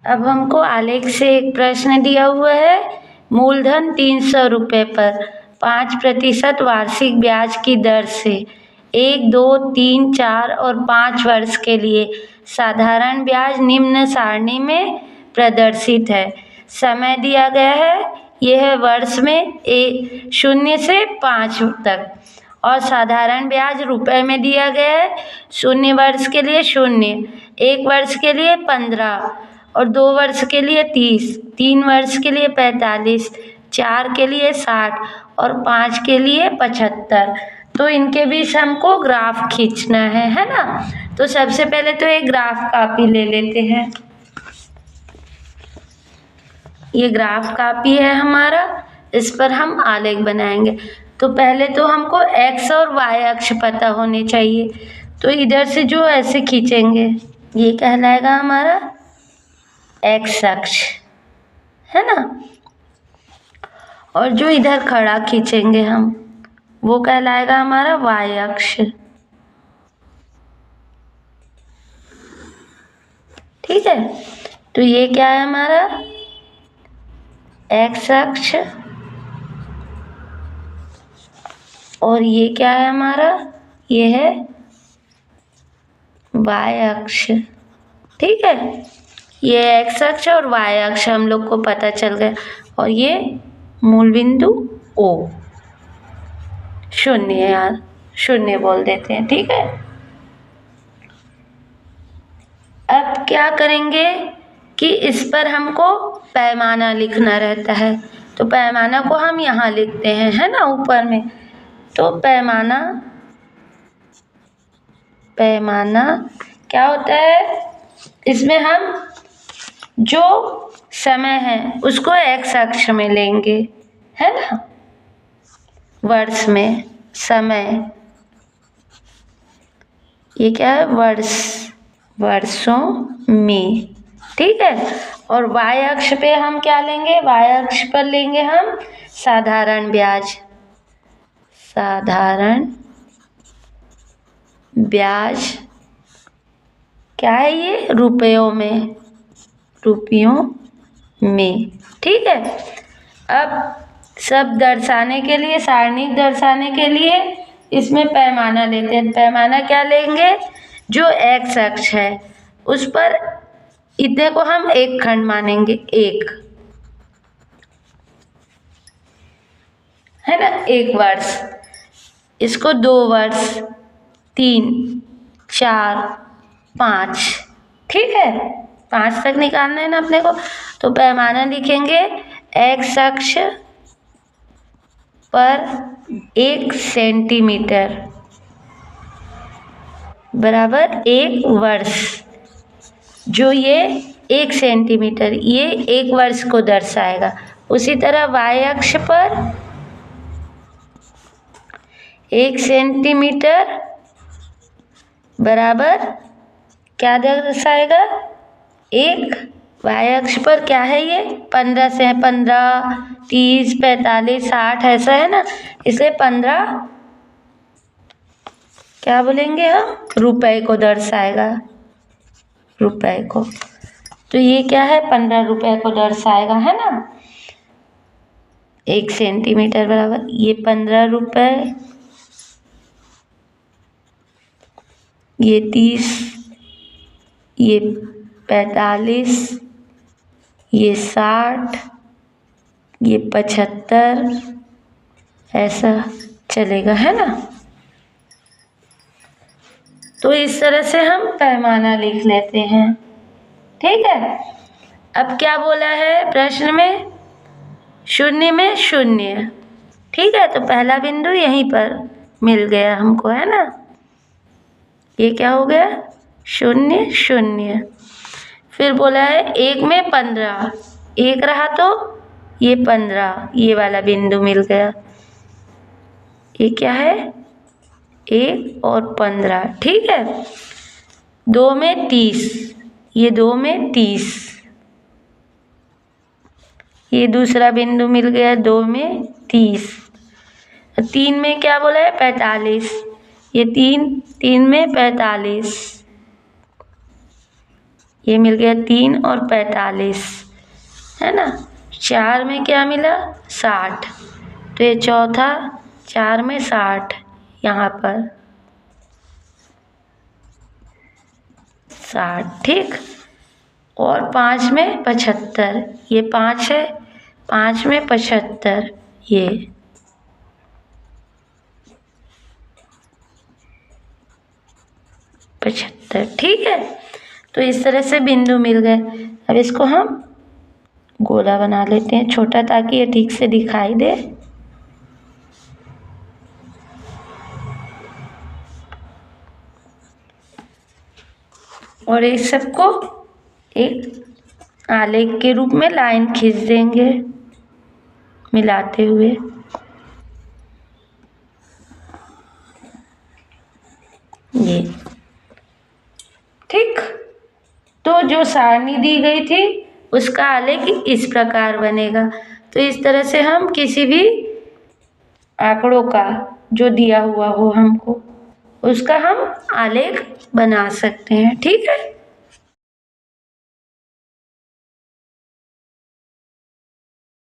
अब हमको आलेख से एक प्रश्न दिया हुआ है। मूलधन 300 रुपये पर 5% वार्षिक ब्याज की दर से 1, 2, 3, 4 और 5 वर्ष के लिए साधारण ब्याज निम्न सारणी में प्रदर्शित है। समय दिया गया है, यह है वर्ष में 0 से 5 तक, और साधारण ब्याज रुपए में दिया गया है। 0 वर्ष के लिए 0, 1 वर्ष के लिए 15 और 2 वर्ष के लिए 30, 3 वर्ष के लिए 45, 4 के लिए 60 और 5 के लिए 75। तो इनके बीच हमको ग्राफ खींचना है ना। तो सबसे पहले तो एक ग्राफ कॉपी ले लेते हैं। ये ग्राफ कॉपी है हमारा, इस पर हम आलेख बनाएंगे। तो पहले तो हमको x और y अक्ष पता होने चाहिए। तो इधर से जो ऐसे खींचेंगे ये कहलाएगा हमारा x अक्ष, है ना। और जो इधर खड़ा खींचेंगे हम वो कहलाएगा हमारा y अक्ष। ठीक है, तो ये क्या है हमारा x अक्ष, और ये क्या है हमारा, ये है y अक्ष। ठीक है, ये x अक्ष और y अक्ष हम लोग को पता चल गया। और ये मूल बिंदु O, 0 यार, 0 बोल देते हैं। ठीक है, अब क्या करेंगे कि इस पर हमको पैमाना लिखना रहता है। तो पैमाना को हम यहाँ लिखते हैं, है ना, ऊपर में। तो पैमाना क्या होता है, इसमें हम जो समय है उसको x अक्ष में लेंगे, है ना। वर्ष में समय, ये क्या है, वर्षों में। ठीक है, और y अक्ष पे हम क्या लेंगे, y अक्ष पर लेंगे हम साधारण ब्याज। साधारण ब्याज क्या है, ये रुपयों में, ठीक है। अब सब दर्शाने के लिए, सारणिक दर्शाने के लिए इसमें पैमाना लेते हैं। पैमाना क्या लेंगे, जो x अक्ष है उस पर इतने को हम एक खंड मानेंगे, एक, है ना, 1 वर्ष। इसको 2 वर्ष, 3, 4, 5, ठीक है, 5 तक निकालना है ना अपने को। तो पैमाना लिखेंगे x अक्ष पर 1 सेंटीमीटर बराबर 1 वर्ष। जो ये 1 सेंटीमीटर, ये 1 वर्ष को दर्शाएगा। उसी तरह y अक्ष पर 1 सेंटीमीटर बराबर क्या दर्शाएगा, 1। y अक्ष पर क्या है, ये 15 से है, 15, 30, 45, 60 ऐसा है ना, इसलिए 15 क्या बोलेंगे हम, रुपए को दर्शाएगा, रुपए को। तो ये क्या है, 15 रुपए को दर्शाएगा, है ना। 1 सेंटीमीटर बराबर ये 15 रुपए, ये 30, ये 45, ये 60, ये 75, ऐसा चलेगा, है ना। तो इस तरह से हम पैमाना लिख लेते हैं। ठीक है, अब क्या बोला है प्रश्न में, 0 में 0। ठीक है, तो पहला बिंदु यहीं पर मिल गया हमको, है ना। ये क्या हो गया, 0, 0। फिर बोला है 1 में 15, 1 रहा तो ये 15, ये वाला बिंदु मिल गया। ये क्या है, 1 और 15, ठीक है। 2 में 30, ये 2 में 30, ये दूसरा बिंदु मिल गया, 2 में 30। 3 में क्या बोला है, 45, ये 3 में 45, ये मिल गया 3 और 45, है ना। 4 में क्या मिला? 60, तो ये चौथा 4 में 60, यहाँ पर 60, ठीक। और 5 में 75, ये 5 है, 5 में 75, ये 75, ठीक है। तो इस तरह से बिंदु मिल गए। अब इसको हम गोला बना लेते हैं छोटा, ताकि ये ठीक से दिखाई दे। और इस सबको एक आलेख के रूप में लाइन खींच देंगे मिलाते हुए। ये ठीक। तो जो सारणी दी गई थी उसका आलेख इस प्रकार बनेगा। तो इस तरह से हम किसी भी आंकड़ों का जो दिया हुआ हो हमको, उसका हम आलेख बना सकते हैं, ठीक है।